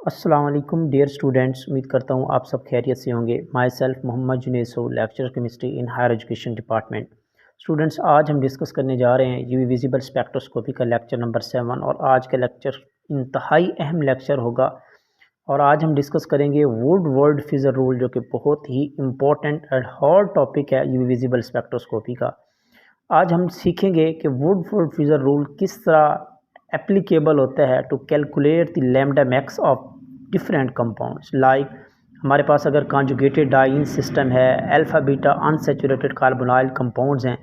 अस्सलाम वालेकुम dear students, उम्मीद करता हूँ आप सब खैरियत से होंगे। Myself Mohammad Junaid Sol, lecturer chemistry in higher education department. Students, आज हम डिस्कस करने जा रहे हैं यूवी विजिबल स्पेक्ट्रोस्कोपी का लेक्चर नंबर 7 और आज का लेक्चर इंतहाई अहम लेक्चर होगा। और आज हम डिस्कस करेंगे वुडवर्ड फिजर रूल, जो कि बहुत ही इम्पोर्टेंट एंड हार्ड टॉपिक है यूवी विजिबल स्पेक्ट्रोस्कोपी का। आज हम सीखेंगे कि वुडवर्ड फिजर रूल किस तरह एप्लीकेबल होता है to calculate the lambda max of different compounds. Like हमारे पास अगर कॉन्जुगेटेड डाइन सिस्टम है, alpha beta unsaturated carbonyl compounds हैं,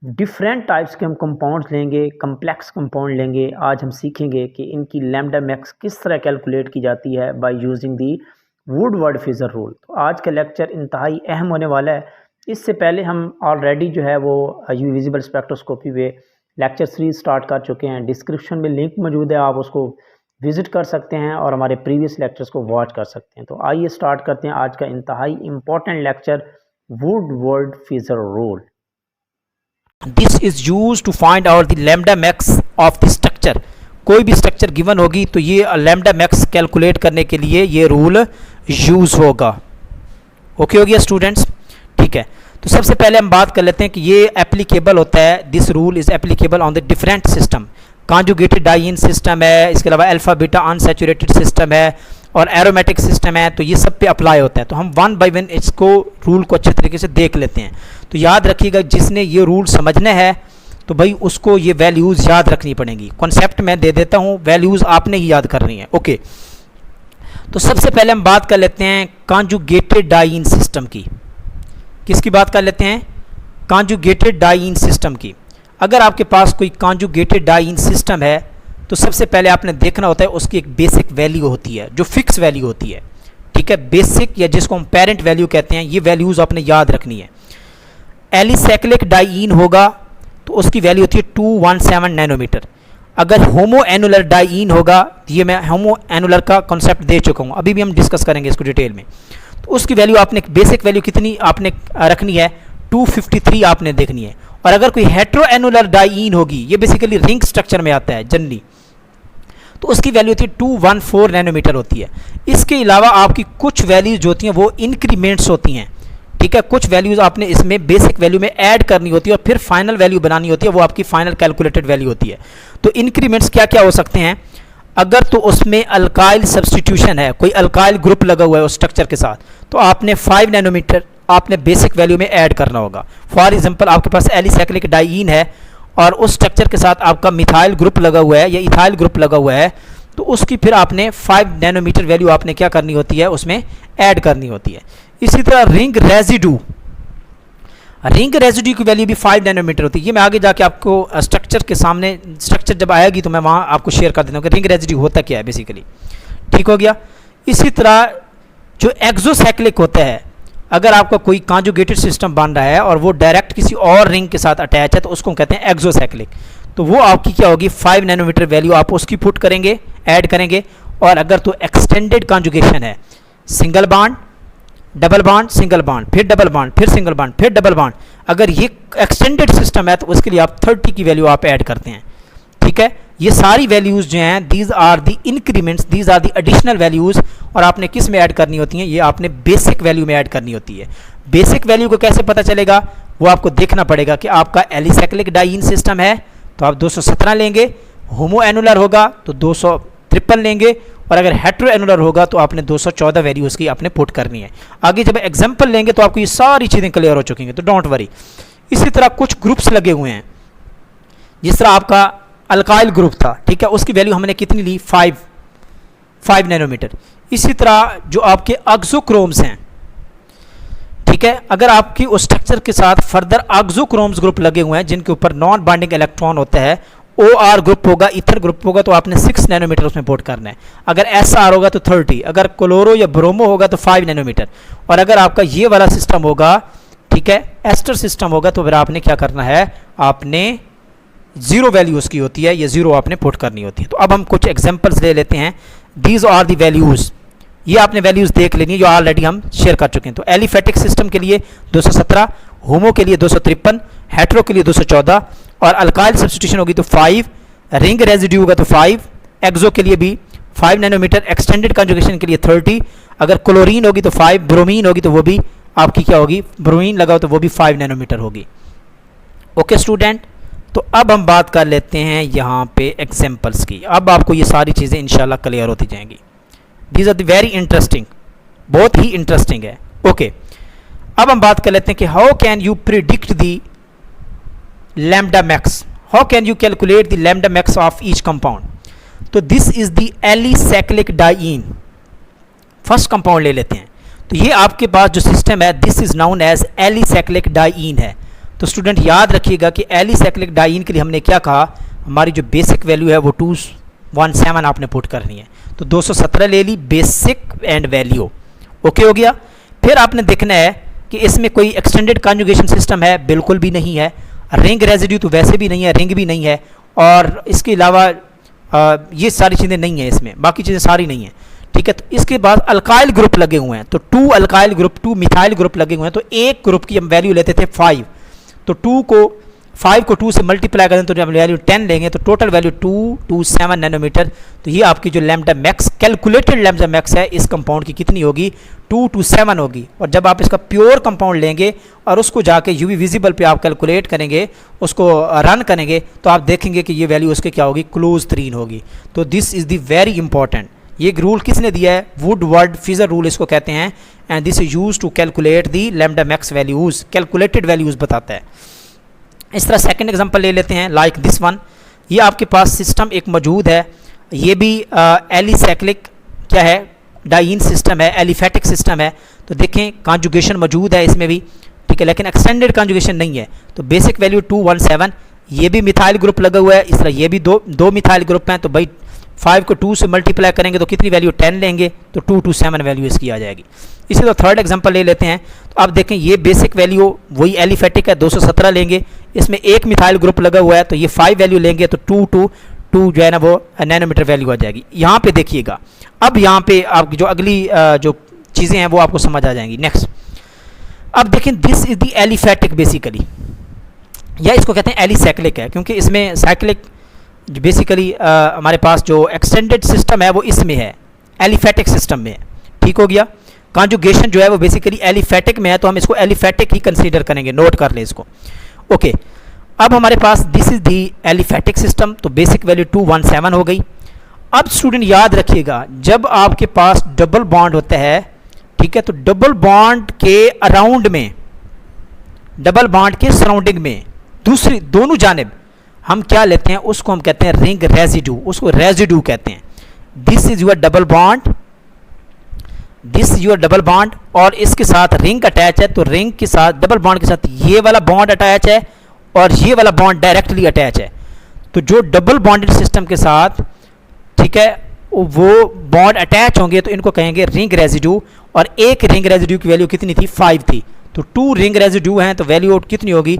डिफरेंट टाइप्स के हम कंपाउंड्स लेंगे, कम्प्लेक्स कंपाउंड लेंगे। आज हम सीखेंगे कि इनकी लैम्डा मैक्स किस तरह कैलकुलेट की जाती है by using the Woodward Fieser rule. तो आज का लेक्चर इंतहाई अहम होने वाला है। इससे पहले हम ऑलरेडी जो है वो यूवी विजिबल स्पेक्ट्रोस्कोपी पे लेक्चर 3 स्टार्ट कर चुके हैं। डिस्क्रिप्शन में लिंक मौजूद है, आप उसको विज़िट कर सकते हैं और हमारे प्रीवियस लेक्चर्स को वॉच कर सकते हैं। तो आइए स्टार्ट करते हैं आज का इंतहाई important lecture, Woodward Fieser rule. This is use to find out the lambda max of the structure. कोई भी स्ट्रक्चर गिवन होगी तो ये लैम्डा मैक्स कैलकुलेट करने के लिए ये रूल यूज होगा। ओके हो गया स्टूडेंट्स? ठीक है, तो सबसे पहले हम बात कर लेते हैं कि ये एप्लीकेबल होता है, this rule is applicable on the different system. Conjugated diene system है, इसके अलावा अल्फा बीटा अनसैचुरेटेड सिस्टम है और एरोमेटिक सिस्टम है, तो ये सब पे अप्लाई होता है। तो हम वन बाय वन इसको रूल को अच्छे तरीके से देख लेते हैं। तो याद रखिएगा, जिसने ये रूल समझना है तो भाई उसको ये वैल्यूज़ याद रखनी पड़ेंगी। कॉन्सेप्ट मैं दे देता हूँ, वैल्यूज़ आपने ही याद करनी है। ओके, तो सबसे पहले हम बात कर लेते हैं कॉन्जुगेटेड डाइन सिस्टम की। किसकी बात कर लेते हैं? कॉन्जुगेटेड डाइन सिस्टम की। अगर आपके पास कोई कॉन्जुगेटेड डाइन सिस्टम है तो सबसे पहले आपने देखना होता है उसकी एक बेसिक वैल्यू होती है जो फिक्स वैल्यू होती है। ठीक है, बेसिक या जिसको हम पेरेंट वैल्यू कहते हैं, ये वैल्यूज़ आपने याद रखनी है। एलिसाइक्लिक डाइन होगा तो उसकी वैल्यू होती है 217 नैनोमीटर। अगर होमो एनुलर डाइन होगा, ये मैं होमो एनुलर का कॉन्सेप्ट दे चुका हूँ, अभी भी हम डिस्कस करेंगे इसको डिटेल में। तो उसकी वैल्यू आपने बेसिक वैल्यू कितनी आपने रखनी है? 253 आपने देखनी है। और अगर कोई हेट्रो एनुलर डाइन होगी, ये बेसिकली रिंग स्ट्रक्चर में आता है जनरली, तो उसकी वैल्यू होती है 214 नैनोमीटर होती है। इसके अलावा आपकी कुछ वैल्यूज होती हैं वो इंक्रीमेंट्स होती हैं। ठीक है, कुछ वैल्यूज आपने इसमें बेसिक वैल्यू में ऐड करनी होती है और फिर फाइनल वैल्यू बनानी होती है, वो आपकी फाइनल कैलकुलेटेड वैल्यू होती है। तो इंक्रीमेंट्स क्या क्या हो सकते हैं? अगर तो उसमें अल्काइल सब्सटीट्यूशन है, कोई अल्काइल ग्रुप लगा हुआ है उस स्ट्रक्चर के साथ, तो आपने 5 नैनोमीटर आपने बेसिक वैल्यू में ऐड करना होगा। फॉर एग्जांपल, आपके पास एलिसाइक्लिक डाइन है और उस स्ट्रक्चर के साथ आपका मिथाइल ग्रुप लगा हुआ है या इथाइल ग्रुप लगा हुआ है, तो उसकी फिर आपने 5 नैनोमीटर वैल्यू आपने क्या करनी होती है? उसमें ऐड करनी होती है। इसी तरह रिंग रेजिड्यू की वैल्यू भी 5 नैनोमीटर होती है। ये मैं आगे जाके आपको स्ट्रक्चर के सामने, स्ट्रक्चर जब आएगी तो मैं वहाँ आपको शेयर कर देता हूँ कि रिंग रेजिड्यू होता क्या है बेसिकली। ठीक हो गया। इसी तरह जो एक्सोसाइक्लिक होता है, अगर आपका कोई कॉन्जुगेटेड सिस्टम बन रहा है और वो डायरेक्ट किसी और रिंग के साथ अटैच है तो उसको कहते हैं एक्सोसाइक्लिक। तो वो आपकी क्या होगी? 5 नैनोमीटर वैल्यू आप उसकी पुट करेंगे, ऐड करेंगे। और अगर तो एक्सटेंडेड कॉन्जुगेशन है, single bond, double bond, single bond, फिर डबल बॉन्ड, फिर सिंगल बॉन्ड, फिर डबल बॉन्ड, अगर ये एक्सटेंडेड सिस्टम है तो उसके लिए आप 30 की वैल्यू आप ऐड करते हैं। ठीक है, ये सारी वैल्यूज़ जो हैं, these are the increments, these are the additional values. और आपने किस में ऐड करनी होती हैं? ये आपने बेसिक वैल्यू में ऐड करनी होती है। बेसिक वैल्यू को कैसे पता चलेगा? वो आपको देखना पड़ेगा कि आपका एलिसाइक्लिक डाइन सिस्टम है तो आप 217 लेंगे, होमो एनुलर होगा तो 253 लेंगे, और अगर हेट्रो एनुलर होगा तो आपने 214 वैल्यू उसकी आपने पुट करनी है। आगे जब एग्जाम्पल लेंगे तो आपको ये सारी चीज़ें क्लियर हो चुकी हैं, तो डोंट वरी। इसी तरह कुछ ग्रुप्स लगे हुए हैं, जिस तरह आपका अल्काइल ग्रुप था, ठीक है, उसकी वैल्यू हमने कितनी ली? 5 नैनोमीटर। इसी तरह जो आपके ऑक्सोक्रोम्स हैं, ठीक है, अगर आपकी उस स्ट्रक्चर के साथ फर्दर ऑक्सोक्रोम्स ग्रुप लगे हुए हैं जिनके ऊपर नॉन बाइंडिंग इलेक्ट्रॉन होता है, OR ग्रुप होगा, ईथर ग्रुप होगा, तो आपने 6 नैनोमीटर उसमें पुट करना है। अगर SR होगा तो 30, अगर क्लोरो या ब्रोमो होगा तो 5 नैनोमीटर, और अगर आपका ये वाला सिस्टम होगा, ठीक है, एस्टर सिस्टम होगा, तो फिर आपने क्या करना है? आपने 0 वैल्यू उसकी होती है, ये 0 आपने पुट करनी होती है। तो अब हम कुछ एग्जांपल्स ले लेते हैं। दीज आर दी वैल्यूज़, ये आपने वैल्यूज़ देख लेनी है जो ऑलरेडी हम शेयर कर चुके हैं। तो एलिफेटिक सिस्टम के लिए 217, होमो के लिए 253, हेट्रो के लिए 214, और अल्काइल सब्स्टिट्यूशन होगी तो 5, रिंग रेजिड्यू होगा तो 5, एक्सो के लिए भी 5 नैनोमीटर, एक्सटेंडेड कॉन्जुगेशन के लिए 30, अगर क्लोरीन होगी तो 5, ब्रोमीन होगी तो वो भी आपकी क्या होगी, ब्रोमीन लगा हो तो वो भी 5 नैनोमीटर होगी। ओके स्टूडेंट, तो अब हम बात कर लेते हैं यहाँ पे एग्जांपल्स की। अब आपको ये सारी चीज़ें इंशाल्लाह क्लियर होती जाएंगी। These are the very interesting, बहुत ही इंटरेस्टिंग है। ओके, अब हम बात कर लेते हैं कि how can you predict the lambda max, how can you calculate the lambda max of each compound. तो this is the alicyclic diene, first compound ले लेते हैं। तो ये आपके पास जो सिस्टम है this is known as alicyclic diene है। तो स्टूडेंट याद रखिएगा कि एलिसाइक्लिक डाइईन के लिए हमने क्या कहा, हमारी जो बेसिक वैल्यू है वो 217 आपने पुट करनी है। तो 217 ले ली बेसिक एंड वैल्यू। ओके हो गया। फिर आपने देखना है कि इसमें कोई एक्सटेंडेड कॉन्जुगेशन सिस्टम है, बिल्कुल भी नहीं है। रिंग रेजिड्यू तो वैसे भी नहीं है, रिंग भी नहीं है, और इसके अलावा ये सारी चीज़ें नहीं है इसमें, बाकी चीज़ें सारी नहीं है। ठीक है, तो इसके बाद अल्काइल ग्रुप लगे हुए हैं, तो 2 अल्काइल ग्रुप, 2 मिथाइल ग्रुप लगे हुए हैं। तो एक ग्रुप की हम वैल्यू लेते थे 5, तो 5 को 2 से मल्टीप्लाई करें तो जब वैल्यू 10 लेंगे तो टोटल वैल्यू 227 नैनोमीटर। तो ये आपकी जो lambda max, calculated lambda max है इस कंपाउंड की कितनी होगी, 227 होगी। और जब आप इसका प्योर कंपाउंड लेंगे और उसको जाके यूवी विजिबल पे आप कैलकुलेट करेंगे, उसको रन करेंगे, तो आप देखेंगे कि ये वैल्यू उसके क्या होगी, क्लोज 3 होगी। तो this is the very important, ये रूल किसने दिया है, वुडवर्ड फिजर रूल इसको कहते हैं, and this is use to calculate the lambda max values, calculated values बताता है। इस तरह सेकंड एग्जांपल ले लेते हैं, लाइक दिस वन। ये आपके पास सिस्टम एक मौजूद है, ये भी एलिसाइक्लिक क्या है, डाइईन सिस्टम है, एलिफेटिक सिस्टम है। तो देखें कॉन्जुगेशन मौजूद है इसमें भी, ठीक है, लेकिन एक्सटेंडेड कॉन्जुगेशन नहीं है। तो बेसिक वैल्यू 217, ये भी मिथाइल ग्रुप लगा हुआ है, इस तरह ये भी दो मिथाइल ग्रुप हैं। तो भाई 5 को 2 से मल्टीप्लाई करेंगे तो कितनी वैल्यू, 10 लेंगे, तो 227 वैल्यू इसकी आ जाएगी। इसी तरह थर्ड एग्जांपल ले लेते हैं। तो अब देखें ये बेसिक वैल्यू वही एलिफेटिक है, 217 लेंगे, इसमें एक मिथाइल ग्रुप लगा हुआ है, तो ये 5 वैल्यू लेंगे तो 2 जो है ना वो नैनोमीटर वैल्यू आ जाएगी। यहाँ पे देखिएगा, अब यहाँ पे आपकी जो अगली जो चीज़ें हैं वो आपको समझ आ जाएंगी। नेक्स्ट, अब देखें this is the aliphatic basically, या इसको कहते हैं एलिसाइक्लिक है, क्योंकि इसमें साइक्लिक जो बेसिकली हमारे पास जो एक्सटेंडेड सिस्टम है वो इसमें है, एलिफेटिक सिस्टम में है। ठीक हो गया। कॉन्जुगेशन जो है वो बेसिकली एलिफेटिक में है, तो हम इसको एलिफेटिक ही कंसीडर करेंगे, नोट कर लें इसको। ओके, अब हमारे पास this is the aliphatic system, तो बेसिक वैल्यू 217 हो गई। अब स्टूडेंट याद रखिएगा, जब आपके पास डबल बॉन्ड होता है, ठीक है, तो डबल बॉन्ड के अराउंड में, डबल बॉन्ड के सराउंडिंग में दूसरी दोनों जानिब हम क्या लेते हैं, उसको हम कहते हैं रिंग रेजिड्यू, उसको रेजिड्यू कहते हैं। This is your double bond, this is your double bond, और इसके साथ रिंग अटैच है, तो रिंग के साथ, डबल बॉन्ड के साथ ये वाला बॉन्ड अटैच है और ये वाला बॉन्ड डायरेक्टली अटैच है। तो जो डबल बॉन्डेड सिस्टम के साथ, ठीक है, वो बॉन्ड अटैच होंगे तो इनको कहेंगे रिंग रेजिड्यू, और एक रिंग रेजिड्यू की वैल्यू कितनी थी, 5 थी। तो 2 रिंग रेजिड्यू हैं तो वैल्यू कितनी होगी,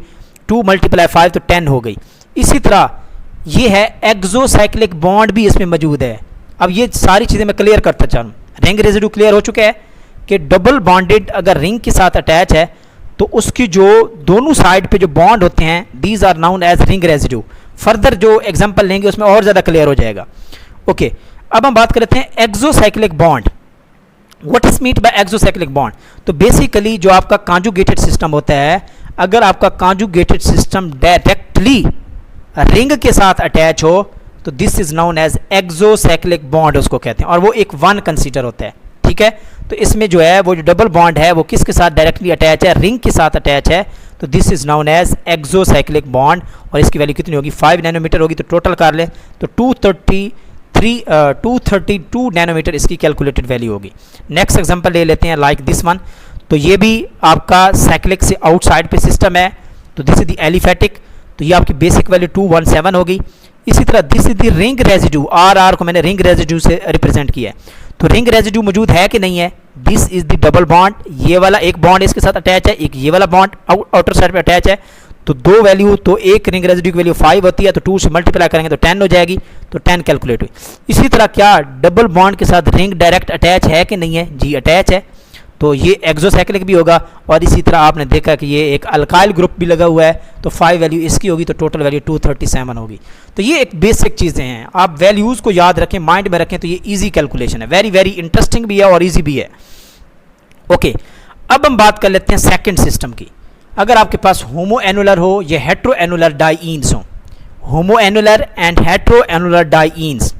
2 × 5 तो 10 हो गई। इसी तरह ये है एक्सोसाइक्लिक बॉन्ड भी इसमें मौजूद है। अब ये सारी चीज़ें मैं क्लियर करता चाहूँ, रिंग रेजिड्यू क्लियर हो चुका है कि डबल बॉन्डेड अगर रिंग के साथ अटैच है तो उसकी जो दोनों साइड पे जो बॉन्ड होते हैं, these are known as ring residue. Further जो एग्जांपल लेंगे उसमें और ज़्यादा क्लियर हो जाएगा। ओके, अब हम बात करते हैं exocyclic bond. What is meant by exocyclic bond. तो बेसिकली जो आपका कॉन्जुगेटेड सिस्टम होता है, अगर आपका कॉन्जुगेटेड सिस्टम डायरेक्टली रिंग के साथ अटैच हो तो this is known as exocyclic bond उसको कहते हैं, और वो एक 1 कंसीडर होता है। ठीक है, तो इसमें जो है वो जो डबल बॉन्ड है वो किसके साथ डायरेक्टली अटैच है, रिंग के साथ अटैच है, तो this is known as exocyclic bond, और इसकी वैल्यू कितनी होगी, 5 नैनोमीटर होगी। तो टोटल कर ले तो 232 नैनोमीटर इसकी कैलकुलेटेड वैल्यू होगी। नेक्स्ट एग्जांपल ले लेते हैं, लाइक दिस वन। तो ये भी आपका साइक्लिक से आउटसाइड पे सिस्टम है, तो दिस इज द एलिफेटिक, तो ये आपकी बेसिक वैल्यू 217 होगी। इसी तरह this is the ring residue, R को मैंने रिंग रेजिड्यू से रिप्रेजेंट किया है। तो रिंग रेजिड्यू मौजूद है कि नहीं है, this is the double bond, ये वाला एक बॉन्ड इसके साथ अटैच है, एक ये वाला बॉन्ड आउटर साइड पे अटैच है। तो दो वैल्यू, तो एक रिंग रेजिड्यू की वैल्यू 5 होती है, तो 2 से मल्टीप्लाई करेंगे तो 10 हो जाएगी, तो 10 कैलकुलेट हुई। इसी तरह क्या डबल बॉन्ड के साथ रिंग डायरेक्ट अटैच है कि नहीं है, जी अटैच है। तो ये एक्सोसाइक्लिक भी होगा। और इसी तरह आपने देखा कि ये एक अल्काइल ग्रुप भी लगा हुआ है, तो 5 वैल्यू इसकी होगी, तो टोटल वैल्यू 237 होगी। तो ये एक बेसिक चीज़ें हैं, आप वैल्यूज़ को याद रखें, माइंड में रखें, तो ये ईजी कैलकुलेशन है, वेरी वेरी इंटरेस्टिंग भी है और ईजी भी है। ओके, अब हम बात कर लेते हैं सेकेंड सिस्टम की। अगर आपके पास होमो एनुलर हो या हेट्रो एनुलर डाईन्स हो, होमो एनुलर एंड हेट्रो एनुलर डाईन्स,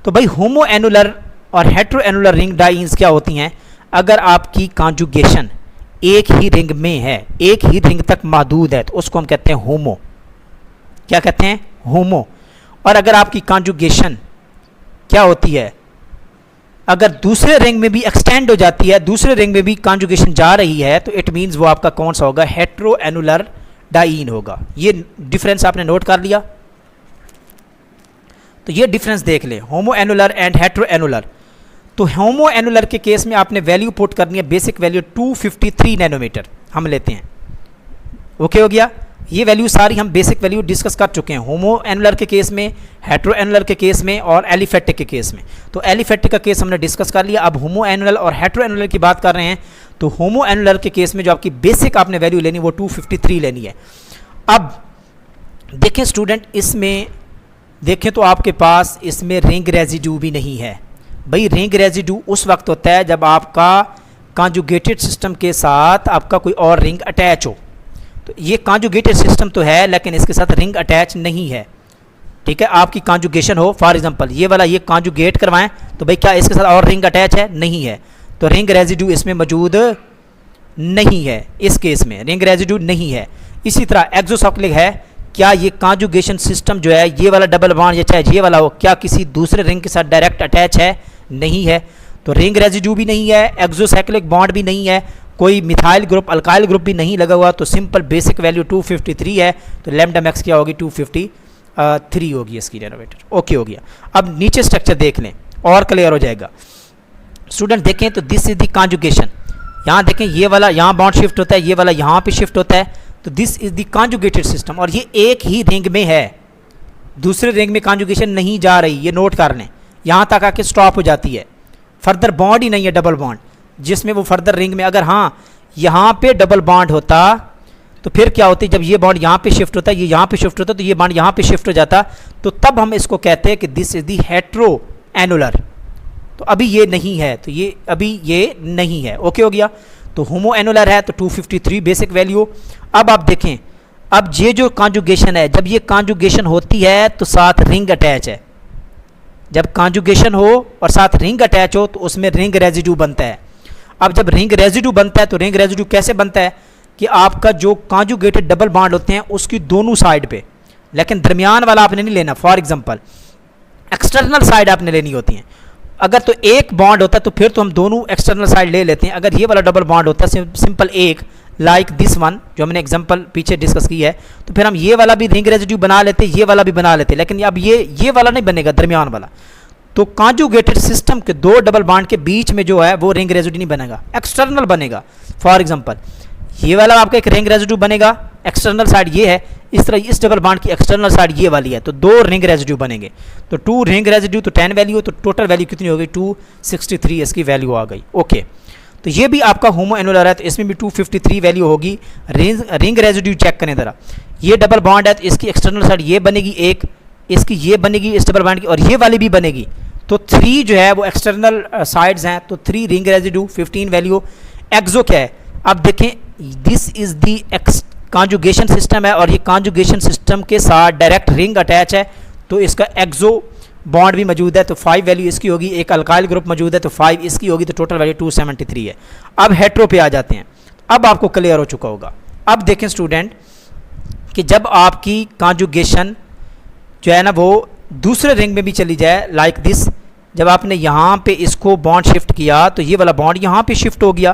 तो भाई होमो एनुलर और हेट्रो एनुलर रिंग डाईन्स क्या होती हैं? अगर आपकी कॉन्जुगेशन एक ही रिंग में है, एक ही रिंग तक महदूद है, तो उसको हम कहते हैं होमो। क्या कहते हैं? होमो। और अगर आपकी कॉन्जुगेशन क्या होती है, अगर दूसरे रिंग में भी एक्सटेंड हो जाती है, दूसरे रिंग में भी कॉन्जुगेशन जा रही है, तो इट मीन्स वो आपका कौन सा होगा? हेट्रो एनुलर डाईन होगा। ये डिफरेंस आपने नोट कर लिया? तो ये डिफरेंस देख लें, होमो एनुलर एंड हेट्रो एनुलर। तो होमो एनुलर के केस में आपने वैल्यू पुट करनी है, बेसिक वैल्यू 253 नैनोमीटर हम लेते हैं। ओके हो गया? ये वैल्यू सारी हम बेसिक वैल्यू डिस्कस कर चुके हैं, होमो एनुलर के केस में, हेट्रो एनुलर के केस में और एलिफेटिक के केस में। तो एलिफेटिक का केस हमने डिस्कस कर लिया। अब होमो एनुलर और हेट्रो एनुलर की बात कर रहे हैं। तो होमो एनुलर के केस में जो आपकी बेसिक आपने वैल्यू लेनी वो 253 लेनी है। अब देखें स्टूडेंट, इसमें देखें तो आपके पास इसमें रिंग रेजिड्यू भी नहीं है। भाई रिंग रेजिड्यू उस वक्त होता है जब आपका कॉन्जुगेटेड सिस्टम के साथ आपका कोई और रिंग अटैच हो। तो ये कॉन्जुगेटेड सिस्टम तो है, लेकिन इसके साथ रिंग अटैच नहीं है। ठीक है, आपकी कॉन्जुगेशन हो, फॉर एग्जांपल ये वाला ये कॉन्जुगेट करवाएं, तो भाई क्या इसके साथ और रिंग अटैच है? नहीं है, तो रिंग रेजिड्यू इसमें मौजूद नहीं है। इस केस में रिंग रेजिड्यू नहीं है। इसी तरह एक्सोसाइक्लिक है, क्या ये कॉन्जुगेशन सिस्टम जो है, ये वाला डबल बॉन्ड या चाहे ये वाला हो, क्या किसी दूसरे रिंग के साथ डायरेक्ट अटैच है? नहीं है, तो रिंग रेजिड्यू भी नहीं है, एक्सोसाइक्लिक बॉन्ड भी नहीं है, कोई मिथाइल ग्रुप अल्काइल ग्रुप भी नहीं लगा हुआ। तो सिंपल बेसिक वैल्यू 253 है, तो लैम्डा मैक्स क्या होगी? 253 होगी इसकी नैनोमीटर। ओके हो गया। अब नीचे स्ट्रक्चर देख लें और क्लियर हो जाएगा। स्टूडेंट देखें तो दिस इज द कॉन्जुगेशन। यहाँ देखें, ये वाला यहाँ बॉन्ड शिफ्ट होता है, ये वाला यहाँ पे शिफ्ट होता है, तो this is the conjugated system. और ये एक ही रिंग में है, दूसरे रिंग में कॉन्जुगेशन नहीं जा रही, ये नोट कर लें। यहाँ तक आके स्टॉप हो जाती है, फर्दर बॉन्ड ही नहीं है डबल बॉन्ड जिसमें वो फर्दर रिंग में, अगर हाँ यहाँ पे डबल बॉन्ड होता तो फिर क्या होती? जब ये बॉन्ड यहाँ पे शिफ्ट होता, ये यहाँ पे शिफ्ट होता, तो ये बॉन्ड यहाँ पे शिफ्ट हो जाता, तो तब हम इसको कहते हैं कि this is the hetero annular. तो अभी ये नहीं है, तो ये अभी ये नहीं है। ओके हो गया? तो होमो एनुलर है, तो 253 बेसिक वैल्यू। अब आप देखें, अब ये जो कॉन्जुगेशन है, जब ये कॉन्जुगेशन होती है तो साथ रिंग अटैच है। जब कॉन्जुगेशन हो और साथ रिंग अटैच हो तो उसमें रिंग रेजिड्यू बनता है। अब जब रिंग रेजिड्यू बनता है, तो रिंग रेजिड्यू कैसे बनता है कि आपका जो कॉन्जुगेटेड डबल बॉन्ड होते हैं उसकी दोनों साइड पे, लेकिन दरमियान वाला आपने नहीं लेना। फॉर एग्जांपल एक्सटर्नल साइड आपने लेनी होती है। अगर तो एक बॉन्ड होता है तो फिर तो हम दोनों एक्सटर्नल साइड ले लेते हैं। अगर ये वाला डबल बॉन्ड होता है सिंपल एक, लाइक दिस वन जो हमने एग्जांपल पीछे डिस्कस की है, तो फिर हम ये वाला भी रिंग रेजिड्यू बना लेते, ये वाला भी बना लेते, लेकिन अब ये वाला नहीं बनेगा, दरमियान वाला। तो कॉन्जुगेटेड सिस्टम के दो डबल बॉन्ड के बीच में जो है वो रिंग रेजिड्यू नहीं बनेगा, एक्सटर्नल बनेगा। फॉर एग्जांपल ये वाला आपका एक रिंग रेजिड्यू बनेगा, एक्सटर्नल साइड ये है, इस तरह इस डबल बॉन्ड की एक्सटर्नल साइड ये वाली है, तो दो रिंग रेजिड्यू बनेंगे। तो 2 रिंग रेजिड्यू तो 10 वैल्यू, तो टोटल वैल्यू कितनी हो गई? 263 इसकी वैल्यू आ गई। ओके, तो ये भी आपका होमो एनुलर है, तो इसमें भी 253 वैल्यू होगी। रिंग रेजिड्यू चेक करें ज़रा, ये डबल बॉन्ड है तो इसकी एक्सटर्नल साइड ये बनेगी एक, इसकी ये बनेगी इस डबल बॉन्ड की, और ये वाली भी बनेगी। तो 3 जो है वो एक्सटर्नल साइड्स हैं, तो 3 रिंग रेजिड्यू 15 वैल्यू। एक्सो क्या है? अब देखें, this is the conjugation system है और ये कॉन्जुगेशन सिस्टम के साथ डायरेक्ट रिंग अटैच है, तो इसका एक्सो बॉन्ड भी मौजूद है, तो 5 वैल्यू इसकी होगी। एक अल्काइल ग्रुप मौजूद है तो 5 इसकी होगी, तो टोटल वैल्यू 273 है। अब हेट्रो पे आ जाते हैं। अब आपको क्लियर हो चुका होगा। अब देखें स्टूडेंट कि जब आपकी कॉन्जुगेशन जो है ना वो दूसरे रिंग में भी चली जाए, लाइक दिस, जब आपने यहाँ पे इसको बॉन्ड शिफ्ट किया तो ये वाला बॉन्ड यहाँ पे शिफ्ट हो गया,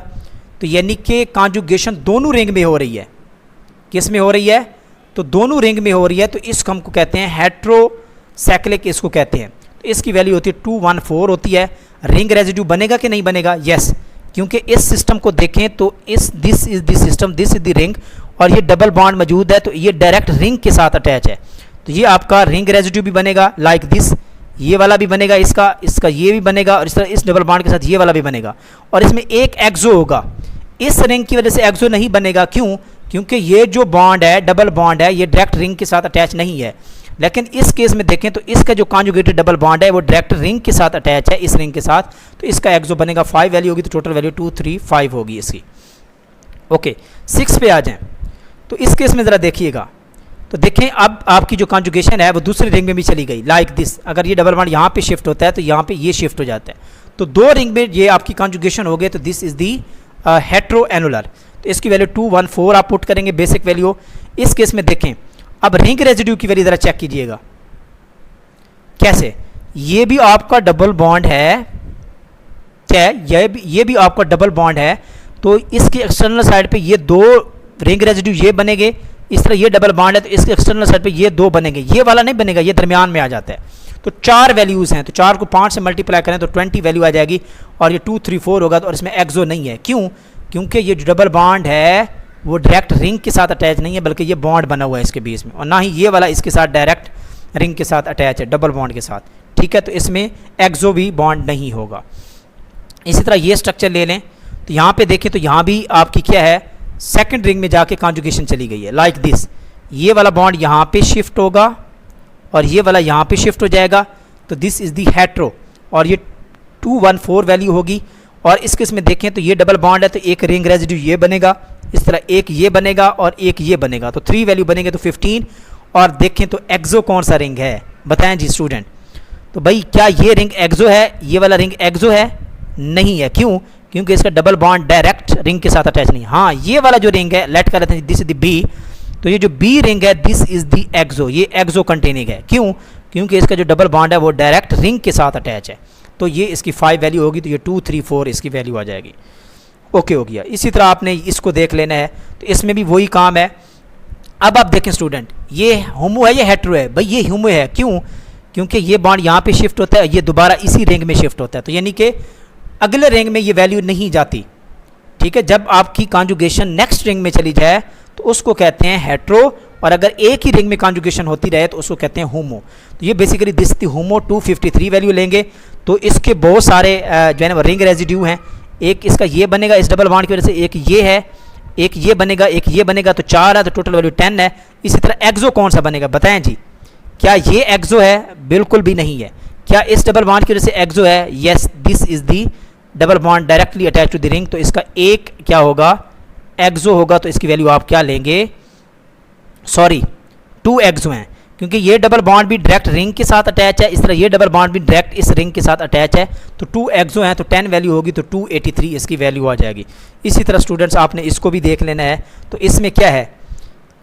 तो यानी कि कॉन्जुगेशन दोनों रिंग में हो रही है। किस में हो रही है? तो दोनों रिंग में हो रही है, तो इसको हमको कहते हैं हेट्रोसाइक्लिक, इसको कहते हैं। तो इसकी वैल्यू होती है 214 होती है। रिंग रेजिड्यू बनेगा कि नहीं बनेगा? यस, क्योंकि इस सिस्टम को देखें तो this is the system, this is the ring, और ये डबल बॉन्ड मौजूद है, तो ये डायरेक्ट रिंग के साथ अटैच है, तो ये आपका रिंग रेजिड्यू भी बनेगा, लाइक दिस। ये वाला भी बनेगा, इसका ये भी बनेगा, और इस तरह इस डबल बॉन्ड के साथ ये वाला भी बनेगा, और इसमें एक एक्सो होगा। इस रिंग की वजह से एक्सो नहीं बनेगा, क्यों? क्योंकि ये जो बॉन्ड है, डबल बॉन्ड है, ये डायरेक्ट रिंग के साथ अटैच नहीं है। लेकिन इस केस में देखें तो इसका जो कॉन्जुगेटेड डबल बॉन्ड है वो डायरेक्ट रिंग के साथ अटैच है, इस रिंग के साथ, तो इसका एक्सो बनेगा 5 वैल्यू होगी, तो टोटल वैल्यू 2 3 5 होगी इसकी। ओके, 6 पे आ जाएं। तो इस केस में ज़रा देखिएगा, तो देखें अब आपकी जो कॉन्जुगेशन है वो दूसरी रिंग में भी चली गई, लाइक दिस। अगर ये डबल बॉन्ड यहाँ पे शिफ्ट होता है तो यहाँ पे ये शिफ्ट हो जाता है, तो दो रिंग में ये आपकी कॉन्जुगेशन हो गई, तो this is the hetero annular. तो इसकी वैल्यू 214 आप पुट करेंगे, बेसिक वैल्यू। इस केस में देखें अब रिंग रेजिड्यू की वैल्यू ज़रा चेक कीजिएगा कैसे। ये भी आपका डबल बॉन्ड है, क्या ये भी आपका डबल बॉन्ड है, तो इसके एक्सटर्नल साइड पे ये दो रिंग रेजिड्यू ये बनेंगे। इस तरह ये डबल बॉन्ड है तो इसके एक्सटर्नल साइड पे ये दो बनेंगे, ये वाला नहीं बनेगा, ये दरमियान में आ जाता है। तो 4 वैल्यूज़ हैं, तो 4 को 5 से मल्टीप्लाई करें तो 20 वैल्यू आ जाएगी, और ये 2 3 4 होगा, तो और इसमें एक्सो नहीं है। क्यों? क्योंकि ये जो डबल बॉन्ड है वो डायरेक्ट रिंग के साथ अटैच नहीं है, बल्कि ये बॉन्ड बना हुआ है इसके बीच में, और ना ही ये वाला इसके साथ डायरेक्ट रिंग के साथ अटैच है, डबल बॉन्ड के साथ। ठीक है, तो इसमें एक्सो भी बॉन्ड नहीं होगा। इसी तरह ये स्ट्रक्चर ले लें, तो यहाँ पे देखें तो यहाँ भी आपकी क्या है, सेकंड रिंग में जाके कॉन्जुगेशन चली गई है, लाइक दिस। ये वाला बॉन्ड यहाँ पे शिफ्ट होगा और ये वाला यहाँ पे शिफ्ट हो जाएगा, तो दिस इज़ दी हेट्रो, और ये 214 वैल्यू होगी। और इस केस में देखें तो ये डबल बॉन्ड है, तो एक रिंग रेजिड्यू ये बनेगा, इस तरह एक ये बनेगा और एक ये बनेगा, तो 3 वैल्यू बनेंगे, तो 15। और देखें तो एक्सो कौन सा रिंग है, बताएं जी स्टूडेंट। तो भाई क्या ये रिंग एक्सो है, ये वाला रिंग एक्सो है? नहीं है। क्यों? क्योंकि इसका डबल बॉन्ड डायरेक्ट रिंग के साथ अटैच नहीं। हाँ, ये वाला जो रिंग है, लेट कर लेते हैं दिस इज द बी, तो ये जो बी रिंग है दिस इज द एक्सो, ये एक्सो कंटेनिंग है। क्यों? क्योंकि इसका जो डबल बॉन्ड है वो डायरेक्ट रिंग के साथ अटैच है, तो ये इसकी 5 वैल्यू होगी, तो ये 2 3 4 इसकी वैल्यू आ जाएगी। ओके हो गया। इसी तरह आपने इसको देख लेना है, तो इसमें भी वही काम है। अब आप देखें स्टूडेंट, ये होमो है या हेट्रो है? भाई ये होमो है। क्यों? क्योंकि ये बॉन्ड यहाँ पे शिफ्ट होता है, ये दोबारा इसी रिंग में शिफ्ट होता है, तो यानी कि अगले रिंग में ये वैल्यू नहीं जाती। ठीक है, जब आपकी कॉन्जुगेशन नेक्स्ट रिंग में चली जाए तो उसको कहते हैं हेट्रो, और अगर एक ही रिंग में कॉन्जुगेशन होती रहे तो उसको कहते हैं होमो। तो ये बेसिकली दिस थी होमो। 253 वैल्यू लेंगे, तो इसके बहुत सारे जो है ना रिंग रेजिड्यू हैं। एक इसका ये बनेगा इस डबल बॉन्ड की वजह से, एक ये है, एक ये बनेगा, एक ये बनेगा, तो 4 है, तो टोटल वैल्यू 10 है। इसी तरह एक्सो कौन सा बनेगा, बताएं जी। क्या ये एक्सो है? बिल्कुल भी नहीं है। क्या इस डबल बॉन्ड की वजह से एक्सो है? Yes, this is the double bond directly attach to the ring, तो इसका एक क्या होगा, एक्सो होगा। तो इसकी वैल्यू आप क्या लेंगे, सॉरी 2 एक्सो हैं, क्योंकि ये डबल बॉन्ड भी डायरेक्ट रिंग के साथ अटैच है, इस तरह ये डबल बॉन्ड भी डायरेक्ट इस रिंग के साथ अटैच है, तो 2 एक्सो हैं, तो 10 वैल्यू होगी, तो 283 इसकी वैल्यू आ जाएगी। इसी तरह स्टूडेंट्स आपने इसको भी देख लेना है, तो इसमें क्या है,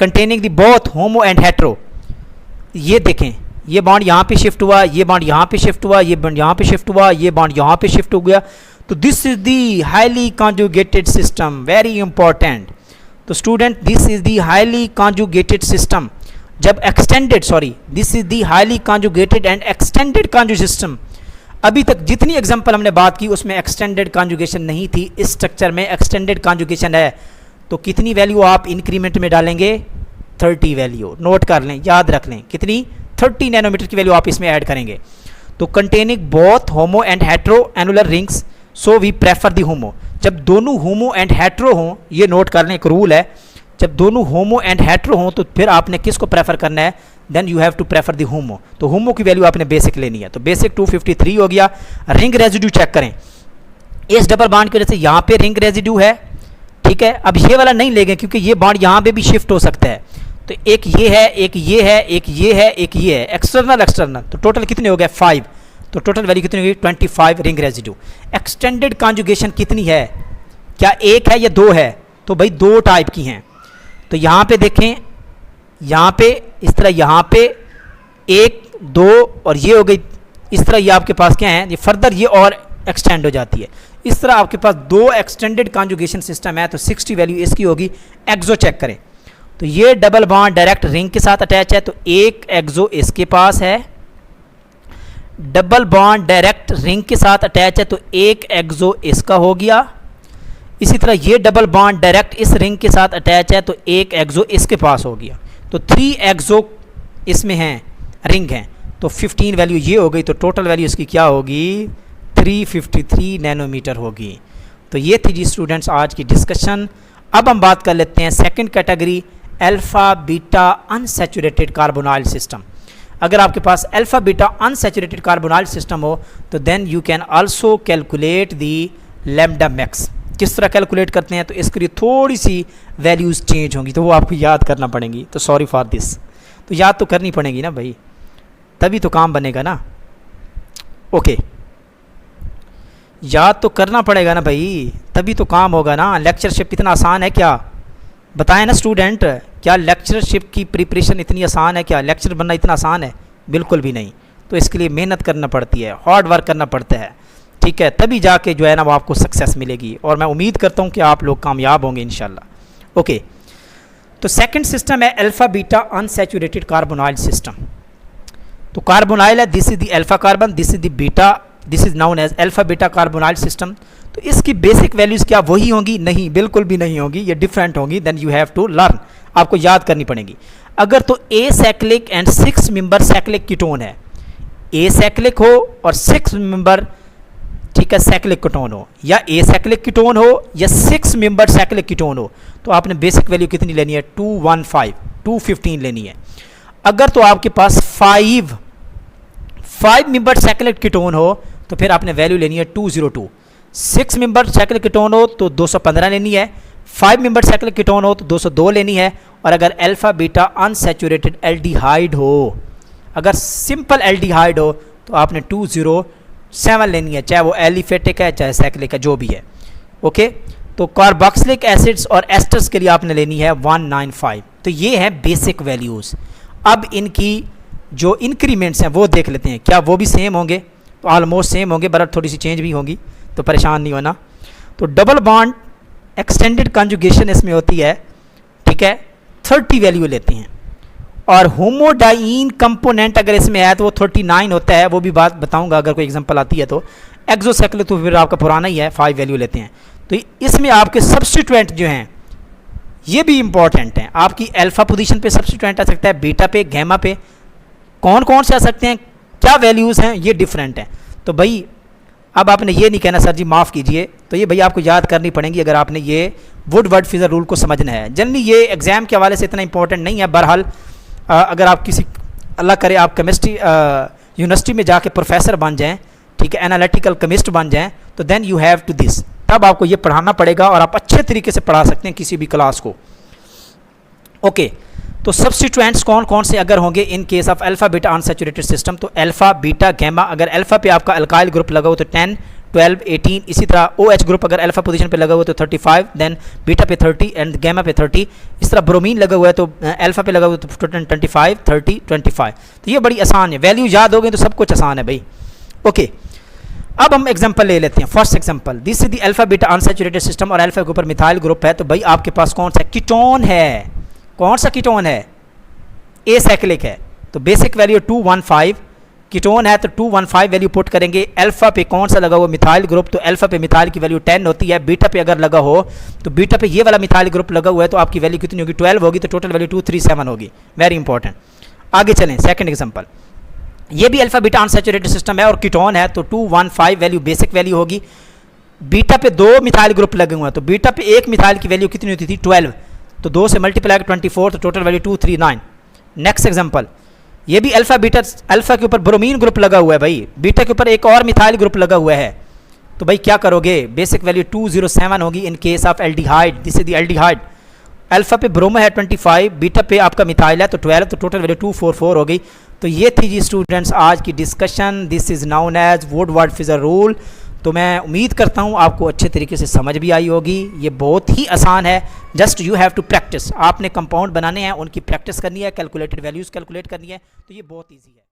containing the both homo and hetero. ये देखें, ये बॉन्ड यहाँ पे शिफ्ट हुआ, ये बॉन्ड यहाँ पे शिफ्ट हुआ, ये बॉन्ड यहाँ पे शिफ्ट हुआ, ये बॉन्ड यहाँ पे शिफ्ट हो गया, तो this is the highly conjugated system, very important. तो student this is the highly conjugated system. जब extended, sorry, this is the highly conjugated and extended conjugation system. अभी तक जितनी एग्जांपल हमने बात की उसमें एक्सटेंडेड कॉन्जुगेशन नहीं थी, इस स्ट्रक्चर में एक्सटेंडेड कॉन्जुगेशन है। तो कितनी वैल्यू आप इंक्रीमेंट में डालेंगे, 30 वैल्यू। नोट कर लें, याद रख लें, कितनी, 30 नैनोमीटर की वैल्यू आप इसमें ऐड करेंगे। तो containing both homo and hetero annular rings, so we prefer the homo. जब दोनों होमो एंड हेट्रो हों, ये नोट कर लें, एक रूल है, जब दोनों होमो एंड हेट्रो हों तो फिर आपने किसको प्रेफर करना है, then you have to prefer the homo. तो होमो की वैल्यू आपने बेसिक लेनी है, तो बेसिक 253 हो गया। रिंग रेजिड्यू चेक करें, इस डबल बॉन्ड की वजह से यहाँ पे रिंग रेजिड्यू है। ठीक है, अब ये वाला नहीं लेंगे क्योंकि ये बॉन्ड यहाँ पे भी शिफ्ट हो सकता है, तो एक ये है, एक ये है, एक ये है, एक ये है, एक्सटर्नल एक्सटर्नल, तो टोटल कितने हो गए, 5। तो टोटल वैल्यू कितनी होगी, 25 रिंग रेजिड्यू। एक्सटेंडेड कॉन्जुगेशन कितनी है, क्या एक है या 2 है, तो भाई 2 टाइप की हैं। तो यहाँ पे देखें, यहाँ पे इस तरह, यहाँ पे 1 2 और ये हो गई, इस तरह ये आपके पास क्या है, ये फर्दर ये और एक्सटेंड हो जाती है। इस तरह आपके पास 2 एक्सटेंडेड कॉन्जुगेशन सिस्टम है, तो 60 वैल्यू इसकी होगी। एक्सो चेक करें, तो ये डबल बॉन्ड डायरेक्ट रिंग के साथ अटैच है, तो एक एक्सो इसके पास है। डबल बॉन्ड डायरेक्ट रिंग के साथ अटैच है, तो एक एक्सो इसका हो गया। इसी तरह ये डबल बॉन्ड डायरेक्ट इस रिंग के साथ अटैच है, तो एक एक्सो इसके पास हो गया। तो 3 एक्सो इसमें हैं, रिंग हैं, तो 15 वैल्यू ये हो गई, तो टोटल वैल्यू इसकी क्या होगी 353 नैनोमीटर होगी। तो ये थी जी स्टूडेंट्स आज की डिस्कशन। अब हम बात कर लेते हैं second category, alpha beta unsaturated carbonyl system. अगर आपके पास alpha beta unsaturated carbonyl system हो तो then you can also calculate the lambda max. किस तरह कैलकुलेट करते हैं, तो इसके लिए थोड़ी सी वैल्यूज़ चेंज होंगी, तो वो आपको याद करना पड़ेंगी। तो सॉरी फॉर दिस, तो याद तो करनी पड़ेगी ना भाई, तभी तो काम बनेगा ना। ओके, याद तो करना पड़ेगा ना भाई, तभी तो काम होगा ना। लेक्चरशिप इतना आसान है क्या? बताएं ना स्टूडेंट, क्या लेक्चरशिप की प्रिपरेशन इतनी आसान है क्या? लेक्चर बनना इतना आसान है? बिल्कुल भी नहीं। तो इसके लिए मेहनत करना पड़ती है, हार्ड वर्क करना पड़ता है, ठीक है, तभी जाके जो है ना वो आपको सक्सेस मिलेगी। और मैं उम्मीद करता हूँ कि आप लोग कामयाब होंगे इंशाल्लाह। ओके, तो सेकंड सिस्टम है alpha beta unsaturated carbonyl system. तो कार्बोनाइल है, this is the alpha carbon, this is the beta, this is known as alpha beta carbonyl system. तो इसकी बेसिक वैल्यूज़ क्या वही होंगी? नहीं, बिल्कुल भी नहीं होंगी, ये डिफरेंट होंगी। Then you have to learn, आपको याद करनी पड़ेगी। अगर तो acyclic and 6 member cyclic ketone है, ए साइक्लिक हो और 6 मेंबर, ठीक है, साइक्लिक कीटोन हो, या ए साइक्लिक कीटोन हो या 6 मेंबर साइक्लिक कीटोन हो, तो आपने बेसिक वैल्यू कितनी लेनी है? 215 लेनी है। अगर तो आपके पास 5 मेंबर साइक्लिक कीटोन हो तो फिर आपने वैल्यू लेनी है 202। 6 मेंबर साइक्लिक कीटोन हो तो 215 लेनी है, 5 मेंबर साइक्लिक कीटोन हो तो 202 लेनी है। और अगर अल्फ़ा बीटा अनसैचुरेटेड एल्डिहाइड हो, अगर सिंपल एल्डिहाइड हो तो आपने 207 लेनी है, चाहे वो एलिफेटिक है चाहे साइक्लिक है, जो भी है। ओके, तो कार्बोक्सिलिक एसिड्स और एस्टर्स के लिए आपने लेनी है 195। तो ये है बेसिक वैल्यूज़। अब इनकी जो इंक्रीमेंट्स हैं वो देख लेते हैं, क्या वो भी सेम होंगे? तो ऑलमोस्ट सेम होंगे, बट थोड़ी सी चेंज भी होंगी, तो परेशान नहीं होना। तो डबल बॉन्ड एक्सटेंडेड कंजुगेशन इसमें होती है, ठीक है, 30 वैल्यू लेते हैं। और होमोडाइन कंपोनेंट अगर इसमें है तो वो 39 होता है, वो भी बात बताऊंगा अगर कोई एग्जांपल आती है तो। एक्सोसाइक्लिक तो फिर आपका पुराना ही है, 5 वैल्यू लेते हैं। तो इसमें आपके सब्स्टिट्यूएंट जो हैं ये भी इंपॉर्टेंट हैं। आपकी अल्फा पोजीशन पे सब्स्टिट्यूएंट आ सकता है, बीटा पे, गैमा पे, कौन कौन से आ सकते हैं, क्या वैल्यूज़ हैं, ये डिफरेंट हैं। तो भाई अब आपने ये नहीं कहना सर जी माफ़ कीजिए, तो ये भाई आपको याद करनी पड़ेंगी अगर आपने ये वुडवर्ड फिजर रूल को समझना है। जनरली ये एग्ज़ाम के हवाले से इतना इंपॉर्टेंट नहीं है। बहरहाल अगर आप किसी, अल्लाह करे, आप केमिस्ट्री यूनिवर्सिटी में जाके प्रोफेसर बन जाएँ, ठीक है, एनालिटिकल केमिस्ट बन जाएँ, तो then you have to this, तब आपको ये पढ़ाना पड़ेगा और आप अच्छे तरीके से पढ़ा सकते हैं किसी भी क्लास को। ओके, तो सब्स्टिट्यूएंट्स कौन कौन से अगर होंगे in case of alpha beta unsaturated system? तो अल्फा बीटा गैमा, अगर अल्फा पे आपका अल्काइल ग्रुप लगा हो तो 10, 12, 18, इसी तरह OH ग्रुप अगर अल्फा पोजीशन पे लगा हुआ है तो 35, देन बीटा पे 30 एंड गैमा पे 30। इस तरह ब्रोमीन लगा हुआ है तो अल्फा पे लगा हुआ है तो 25, 30, 25। तो ये बड़ी आसान है, वैल्यू याद हो गई तो सब कुछ आसान है भाई। ओके, अब हम एग्जांपल ले लेते हैं। First example, this is the alpha beta unsaturated system और अल्फा के ऊपर मिथाइल ग्रुप है। तो भाई आपके पास कौन सा कीटोन है? कौन सा कीटोन है? ए साइक्लिक है, तो बेसिक वैल्यू 215। कीटोन है तो 215 वैल्यू पुट करेंगे। अल्फा पे कौन सा लगा हुआ? मिथाइल ग्रुप, तो अल्फा पे मिथाइल की वैल्यू 10 होती है। बीटा पे अगर लगा हो तो बीटा पे ये वाला मिथाइल ग्रुप लगा हुआ है तो आपकी वैल्यू कितनी होगी? 12 होगी, तो टोटल वैल्यू 237 होगी। Very important. आगे चलें, सेकंड एग्जांपल, ये भी अल्फा बीटा अनसैचुरेटेड सिस्टम है और कीटोन है तो 215 वैल्यू बेसिक वैल्यू होगी। बीटा पे 2 मिथाइल ग्रुप लगे हुए हैं तो बीटा पे एक मिथाइल की वैल्यू कितनी होती थी? 12, तो 2 से मल्टीप्लाई 24, तो टोटल वैल्यू 239। नेक्स्ट एग्जांपल, ये भी अल्फा बीटा, अल्फा के ऊपर ब्रोमीन ग्रुप लगा हुआ है भाई, बीटा के ऊपर एक और मिथाइल ग्रुप लगा हुआ है, तो भाई क्या करोगे? बेसिक वैल्यू 207 होगी in case of aldehyde. This is the aldehyde. Alpha पे ब्रोमो है 25, बीटा पे आपका मिथाइल है तो 12, तो टोटल वैल्यू 244 हो गई। तो ये थी जी स्टूडेंट्स आज की discussion. This is known as Woodward Fieser rule. तो मैं उम्मीद करता हूँ आपको अच्छे तरीके से समझ भी आई होगी। ये बहुत ही आसान है, just you have to practice. आपने कंपाउंड बनाने हैं, उनकी प्रैक्टिस करनी है, कैलकुलेटेड वैल्यूज़ कैलकुलेट करनी है, तो ये बहुत ईजी है।